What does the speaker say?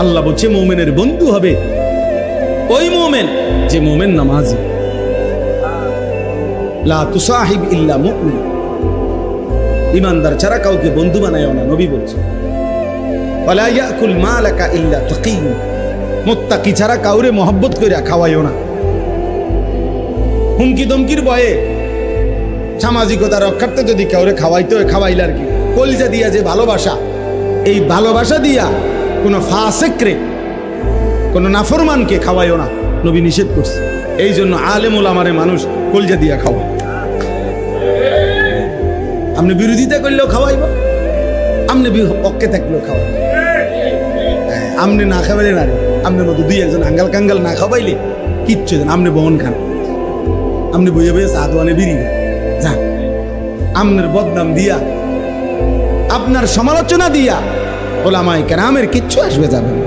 আল্লাহ বলছে মুমিনের বন্ধু হবে ওই মুমিন যে মুমিন নামাজি। লা তুসাহিব ইল্লা মুমিন, ইমানদার ছাড়া কাউকে বন্ধু বানায়ও না, নবী বলছে। ওয়ালা ইয়াকুল মালাকা ইল্লা তাকী, মুত্তাকি ছাড়া কাউরে মহব্বত কইরা খাওয়াইও না। হুমকি দমকির ভয়ে সামাজিকতা রক্ষার্থে যদি কাউরে খাওয়াইতে হয় খাওয়াইলে আর কি, কলিজা দিয়া যে ভালোবাসা, এই ভালোবাসা দিয়া কোনো ফাসিকরে, কোনো নাফরমানকে খাওয়াইও না, নবী নিষেধ করছে। এই জন্য আলেম ওলামারে মানুষ কলিজা দিয়া খাওয়া। আপনি বিরোধিতা করলেও খাওয়াইব, আপনি পক্ষে থাকলেও খাওয়াইব। আপনি না খাওয়াইলে না, আপনার মতো দুই একজন আঙ্গাল কাঙ্গাল না খাওয়াইলে কিচ্ছু দেন, আপনি বহন খান, আপনি বইয়ে বইয়ে চা দোয়ানে বিড়ি যান। আপনার বদনাম দিয়া, আপনার সমালোচনা দিয়া ওলামায়ে কেরামের কিচ্ছু আসবে যাবে না।